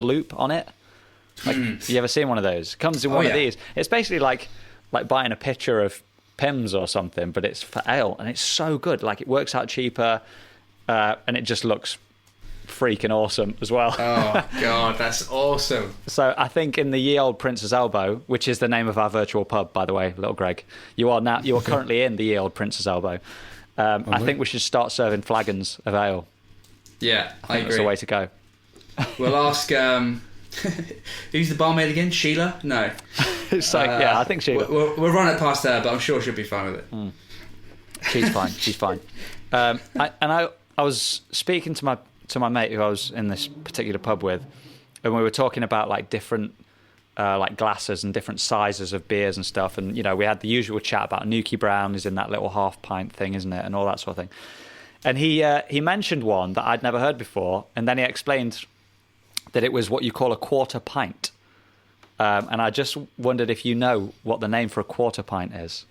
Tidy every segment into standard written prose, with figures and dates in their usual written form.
loop on it. Like, you ever seen one of those? It comes in one of these. It's basically like buying a pitcher of Pimm's or something, but it's for ale, and it's so good. Like, it works out cheaper, and it just looks freaking awesome as well. Oh God, that's awesome. So I think in the Ye Old Prince's Elbow, which is the name of our virtual pub, by the way, little Greg, you are currently in the Ye Old Prince's Elbow. I think we should start serving flagons of ale. Yeah, I agree. That's the way to go. We'll ask who's the barmaid again? Sheila? No. So I think Sheila. We'll run it past her, but I'm sure she'll be fine with it. She's fine. I was speaking to my mate who I was in this particular pub with, and we were talking about like different like glasses and different sizes of beers and stuff, and we had the usual chat about Nuki Brown is in that little half pint thing, isn't it, and all that sort of thing. And he mentioned one that I'd never heard before, and then he explained that it was what you call a quarter pint. And I just wondered if you know what the name for a quarter pint is.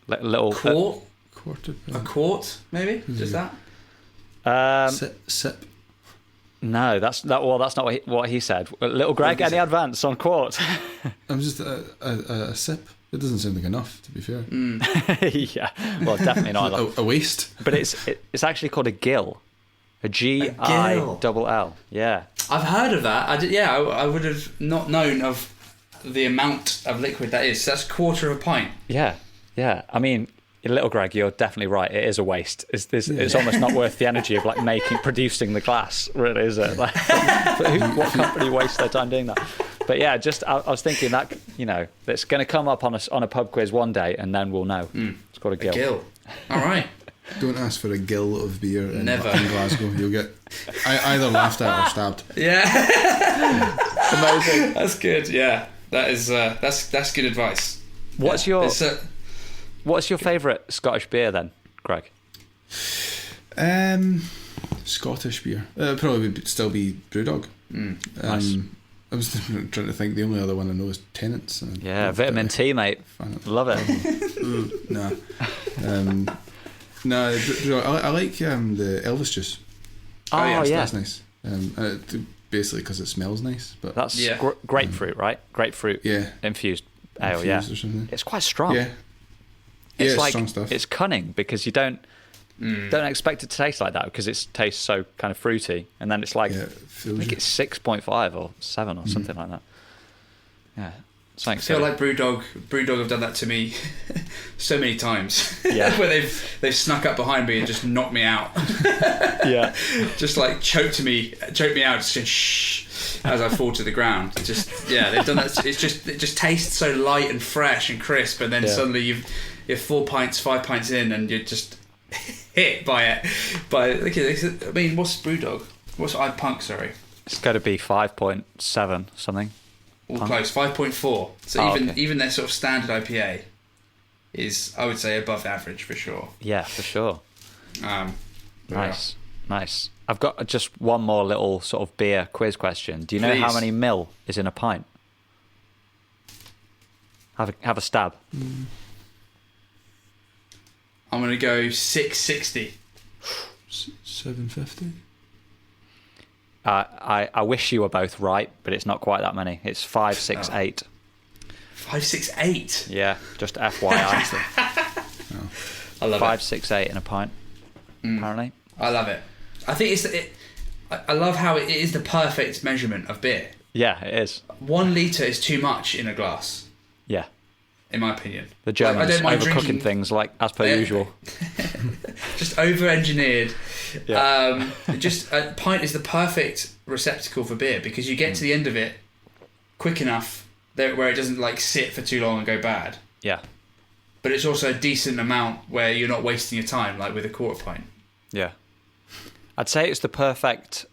Little quart. Quarter pint. A quart, maybe? Just that? Sip. No, that's not what he said. Little Greg, any advance on quart? I'm just a sip. It doesn't sound like enough, to be fair. Yeah, well, definitely not. a waste. But it's actually called a gill. A Gill. Yeah. I've heard of that. I would have not known of the amount of liquid that is. So that's a quarter of a pint. Yeah. I mean, little Greg, you're definitely right. It is a waste. It's almost not worth the energy of like producing the glass, really, is it? Like, what company wastes their time doing that? But yeah, I was thinking that it's going to come up on a pub quiz one day, and then we'll know. It's called a gill. A gill. All right. Don't ask for a gill of beer in Glasgow. You'll get either laughed at or stabbed. Yeah. Amazing. That's good. Yeah, that is that's good advice. What's your favourite Scottish beer then, Greg? Scottish beer. Probably would still be Brewdog. Nice. I was trying to think. The only other one I know is Tennent's. Vitamin T, mate. Love it. No, I like the Elvis juice. Oh yeah, that's nice. Basically because it smells nice. But that's grapefruit, right? Grapefruit infused ale. Or something. It's quite strong. Yeah, it's like strong stuff. It's cunning because you don't expect it to taste like that because it tastes so kind of fruity, and then it's like I think it's 6.5 or 7 or something like that. Yeah. I feel like Brewdog have done that to me so many times. Yeah. Where they've snuck up behind me and just knocked me out. Yeah. Just like choked me out, just saying shh as I fall to the ground. They've done that. It just tastes so light and fresh and crisp, and then suddenly you're 4 pints, 5 pints in, and you're just hit by it. I mean, what's Brewdog? What's Punk? Sorry, it's got to be 5.7 something. All close, 5.4. So even their sort of standard IPA is, I would say, above average for sure. Yeah, for sure. Nice. I've got just one more little sort of beer quiz question. Do you know how many mil is in a pint? Have a stab. I'm going to go 660. 750. I wish you were both right, but it's not quite that many. It's 568. 568? Yeah, just FYI. I love 568 in a pint, apparently. I love it. I think I love how it is the perfect measurement of beer. Yeah, it is. 1 litre is too much in a glass. Yeah. In my opinion. The Germans overcooking things like as per usual. Just over-engineered. Yeah. Just a pint is the perfect receptacle for beer because you get to the end of it quick enough where it doesn't like sit for too long and go bad. Yeah. But it's also a decent amount where you're not wasting your time like with a quarter pint. Yeah. I'd say it's the perfect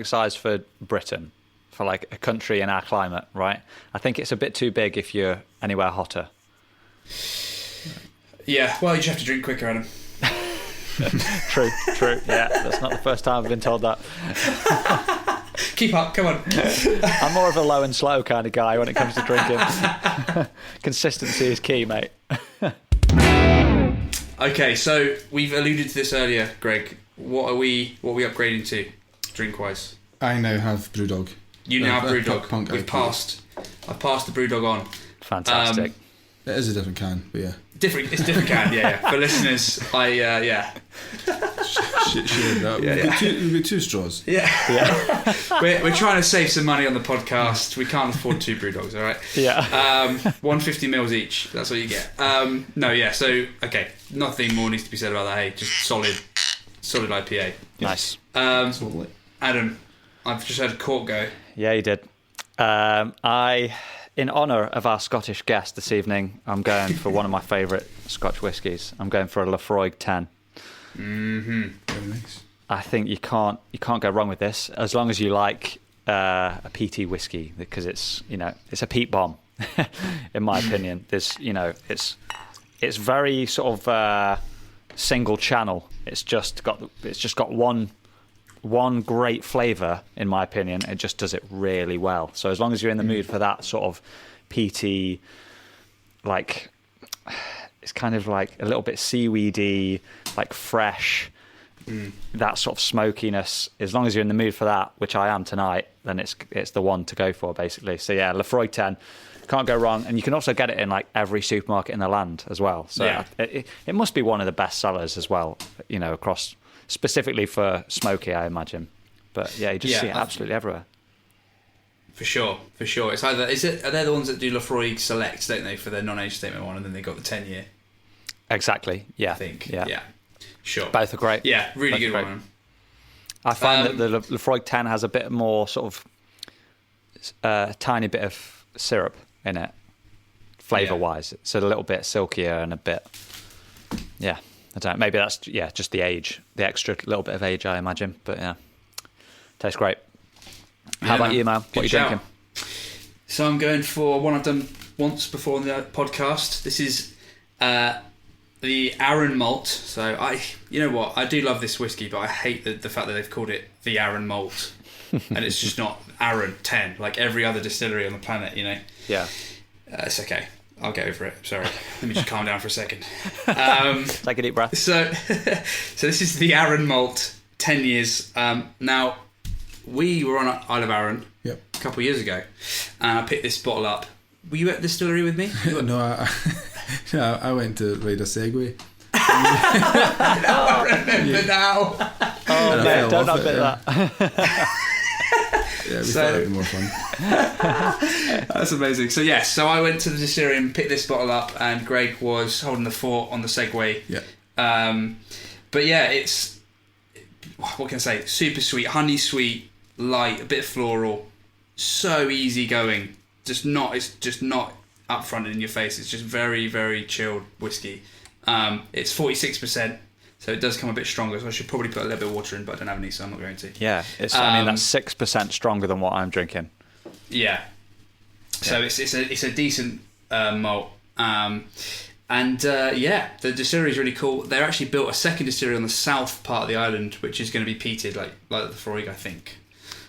size for Britain. For like a country in our climate, right? I think it's a bit too big if you're anywhere hotter. Yeah, well, you just have to drink quicker, Adam. True. Yeah, that's not the first time I've been told that. Keep up, come on. I'm more of a low and slow kind of guy when it comes to drinking. Consistency is key, mate. Okay, so we've alluded to this earlier, Greg. what are we upgrading to, drink wise? I now have Brewdog. You now have Brewdog. Punk I've passed the Brewdog on. Fantastic. It is a different can, but yeah. It's different can, yeah. For listeners, yeah. Share that. We've got two straws. Yeah. We're trying to save some money on the podcast. We can't afford 2 Brewdogs, all right? Yeah. 150 mils each. That's what you get. So okay, nothing more needs to be said about that. Hey, just solid IPA. Nice. Adam, I've just had a cork go. Yeah, you did. In honour of our Scottish guest this evening, I'm going for one of my favourite Scotch whiskies. I'm going for a Lafroig 10. Mm-hmm. Very nice. I think you can't go wrong with this, as long as you like a peaty whiskey, because it's a peat bomb, in my opinion. There's it's very sort of single channel. It's just got one great flavour, in my opinion. It just does it really well. So as long as you're in the mood for that sort of peaty, like, it's kind of like a little bit seaweedy, like fresh, that sort of smokiness. As long as you're in the mood for that, which I am tonight, then it's the one to go for, basically. So yeah, Lafroig 10, can't go wrong. And you can also get it in like every supermarket in the land as well. So yeah. It must be one of the best sellers as well, across, specifically for smoky, I imagine. But yeah, you just see it absolutely everywhere. For sure. It's either are they the ones that do Lafroig Select, don't they, for their non-age statement one, and then they got the 10-year. Exactly. Yeah. I think. Yeah. Sure. Both are great. Yeah, really Both good one. I find that the Lafroig 10 has a bit more sort of tiny bit of syrup in it, flavour-wise. It's a little bit silkier and a bit. Yeah. I don't know, maybe that's just the age, the extra little bit of age, I imagine. But yeah, tastes great. How about you, man? What are you drinking? So I'm going for one I've done once before on the podcast. This is the Arran Malt. So I do love this whiskey, but I hate the fact that they've called it the Arran Malt, and it's just not Arran 10 like every other distillery on the planet. Yeah. It's okay. I'll get over it. Sorry. Let me just calm down for a second. Take a deep breath. So this is the Arran Malt, 10 years. Now, we were on Isle of Arran a couple of years ago, and I picked this bottle up. Were you at the distillery with me? No, I went to ride a Segway. I remember now. Oh, man, don't admit that. Yeah, we thought that'd be more fun. That's amazing. So I went to the distillery and picked this bottle up, and Greg was holding the fort on the Segway. Yeah. But yeah, it's, what can I say? Super sweet, honey sweet, light, a bit floral, so easy going. It's just not upfront in your face. It's just very, very chilled whiskey. It's 46%. So it does come a bit stronger, so I should probably put a little bit of water in, but I don't have any, so I'm not going to. Yeah, that's 6% stronger than what I'm drinking. Yeah. So it's a decent malt. The distillery is really cool. They're actually built a second distillery on the south part of the island, which is going to be peated, like the Lafroig, I think.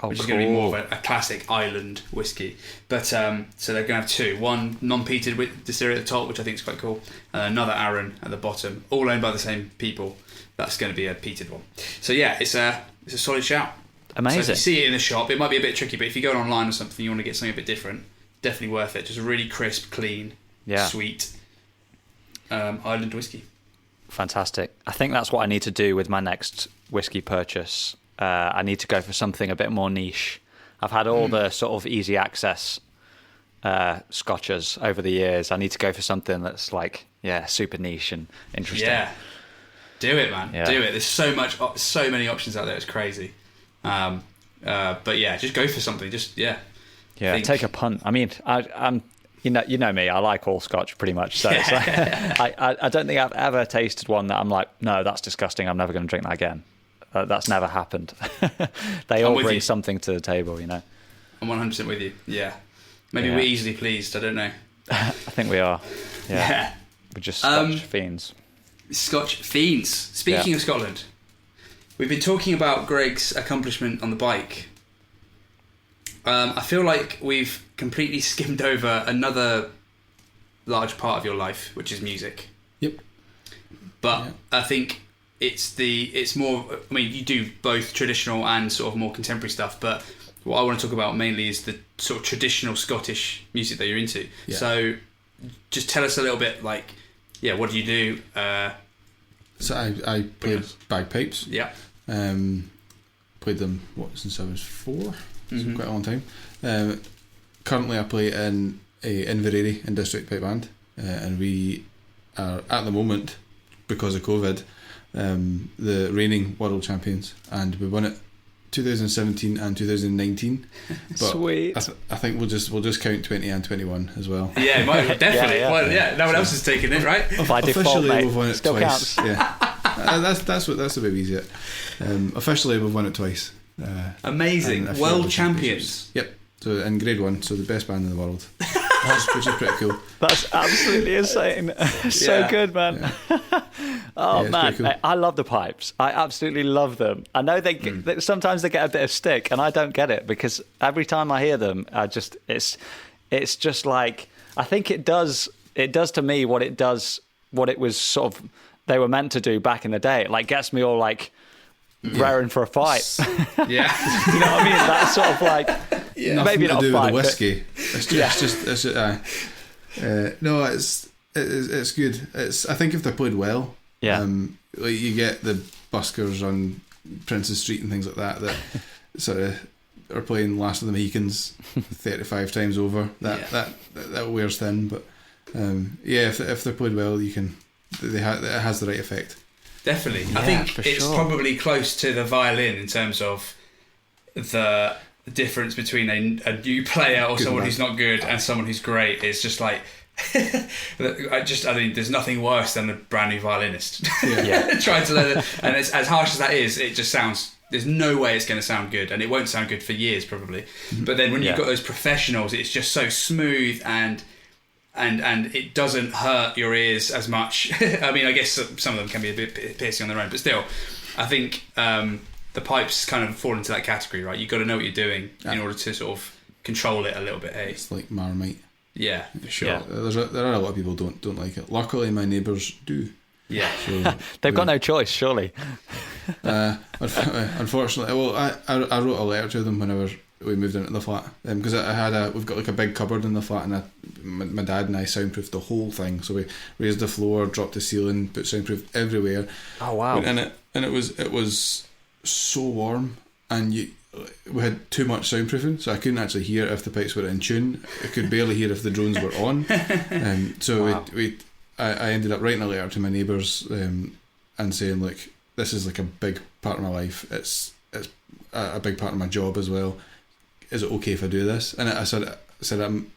Which is going to be more of a classic island whiskey. But so they're going to have 2. One non-peated distillery at the top, which I think is quite cool, and another Arran at the bottom, all owned by the same people. That's going to be a peated one. So yeah, it's a solid shout. Amazing. So if you see it in the shop, it might be a bit tricky, but if you go online or something, you want to get something a bit different, definitely worth it. Just really crisp, clean, sweet island whiskey. Fantastic. I think that's what I need to do with my next whiskey purchase. I need to go for something a bit more niche. I've had all the sort of easy access scotches over the years. I need to go for something that's like, super niche and interesting. Yeah. Do it, man. Yeah. Do it. There's so many options out there. It's crazy. But yeah, just go for something. Just take a punt. I mean, I'm you know me. I like all Scotch pretty much. So it's like, I don't think I've ever tasted one that I'm like, no, that's disgusting. I'm never going to drink that again. That's never happened. They all bring something to the table, I'm 100% with you. Yeah. Maybe we're easily pleased. I don't know. I think we are. Yeah. We're just Scotch fiends. Scotch fiends. Speaking of Scotland, we've been talking about Greg's accomplishment on the bike. I feel like we've completely skimmed over another large part of your life, which is music. Yep. But I think it's more. I mean, you do both traditional and sort of more contemporary stuff, but what I want to talk about mainly is the sort of traditional Scottish music that you're into. Yeah. So, just tell us a little bit, like, what do you do? So I played bagpipes. Yeah. Played them since I was 4, so quite a long time. Currently, I play in a Inverary in District Pipe Band, and we are at the moment, because of COVID, the reigning world champions, and we won it 2017 and 2019. But Sweet. I think we'll just count 20 and 21 as well. Yeah, definitely. Yeah. Well, no one else is taking it, right? By default, Officially, mate. we've won it Still twice. counts. Yeah, that's the way we use it. Officially, we've won it twice. Amazing. and a few World other champions. Yep. So in grade 1, so the best band in the world, which is pretty cool. That's absolutely insane. So Yeah. good, man. Oh it's man, pretty cool. I love the pipes. I absolutely love them. I know they sometimes they get a bit of stick, and I don't get it because every time I hear them, it's just like, I think it does to me what it was sort of they were meant to do back in the day. It like gets me all like raring for a fight. Yeah. You know what I mean? That's sort of like Nothing maybe to not do a fight, with the whiskey. It's just no, it's good. I think if they're played well, like you get the buskers on Prince's Street and things like that sort of are playing Last of the Mohicans 35 times over. That wears thin, but if they're played well, it has the right effect. Definitely. Yeah, I think for it's sure. probably close to the violin in terms of the difference between a new player or Good someone man. who's not good and someone who's great. It's just like I think there's nothing worse than a brand new violinist trying to learn it. And as harsh as that is, it just sounds, there's no way it's going to sound good, and it won't sound good for years probably. But then when you've got those professionals, it's just so smooth and it doesn't hurt your ears as much. I mean, I guess some of them can be a bit piercing on their own, but still, I think the pipes kind of fall into that category, right? You've got to know what you're doing in order to sort of control it a little bit. It's like Marmite. Yeah, for sure. Yeah. There are a lot of people don't like it. Luckily, my neighbours do. Yeah. So they've got no choice, surely. Unfortunately, well, I wrote a letter to them whenever we moved into the flat, because we've got like a big cupboard in the flat, and my dad and I soundproofed the whole thing. So we raised the floor, dropped the ceiling, put soundproof everywhere. Oh wow! And it was so warm, and we had too much soundproofing, so I couldn't actually hear if the pipes were in tune. I could barely hear if the drones were on. So Wow. I ended up writing a letter to my neighbours and saying, look, this is like a big part of my life. It's a big part of my job as well. Is it okay if I do this? And I said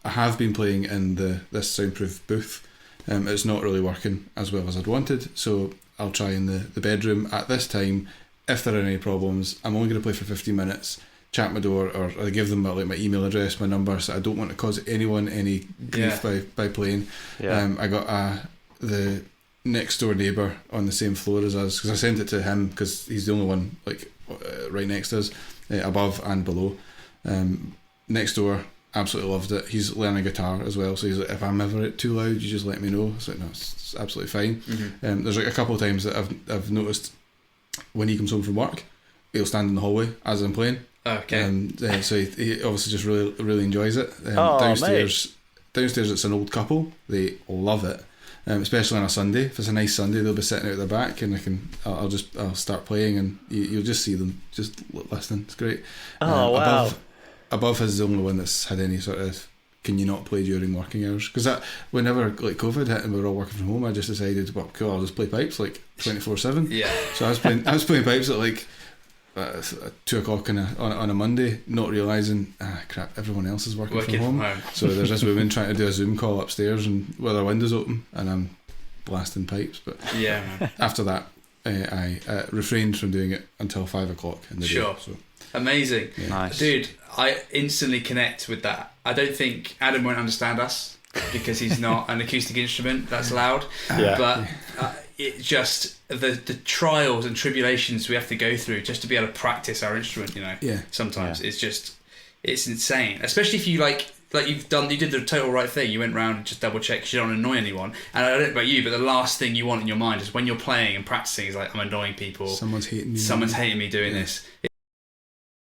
I have been playing in this soundproof booth. It's not really working as well as I'd wanted, so I'll try in the bedroom at this time. If there are any problems, I'm only going to play for 15 minutes. Chat my door, or I give them my email address, my number, so I don't want to cause anyone any grief by playing. Yeah. I got the next door neighbour on the same floor as us, because I sent it to him because he's the only one right next to us, above and below. Next door absolutely loved it. He's learning guitar as well, so he's like, if I'm ever too loud, you just let me know. It's like, no, it's absolutely fine. Mm-hmm. There's like a couple of times that I've noticed when he comes home from work, he'll stand in the hallway as I'm playing. Okay. So he obviously just really, really enjoys it. Downstairs it's an old couple. They love it, especially on a Sunday. If it's a nice Sunday, they'll be sitting out the back, and I'll start playing, and you'll just see them just listening. It's great. Oh wow! Above is the only one that's had any sort of, can you not play during working hours? Because whenever like COVID hit and we were all working from home, I just decided, well, cool, I'll just play pipes like 24/7. Yeah. So I was playing pipes at like 2 o'clock on a Monday, not realising, crap, everyone else is working from home. So there's this woman trying to do a Zoom call upstairs and with her windows open, and I'm blasting pipes. But yeah, man. after that, I refrained from doing it until 5 o'clock in the day. So. Amazing. Yeah. Nice. Dude, I instantly connect with that. I don't think Adam won't understand us because he's not an acoustic instrument that's loud. Yeah. But it just the trials and tribulations we have to go through just to be able to practice our instrument, Yeah. sometimes it's insane, especially if you like like you did the total right thing. You went round and just double check because you don't want to annoy anyone. And I don't know about you, but the last thing you want in your mind is when you're playing and practicing is like, I'm annoying people. Someone's hating me. Someone's hating me doing this.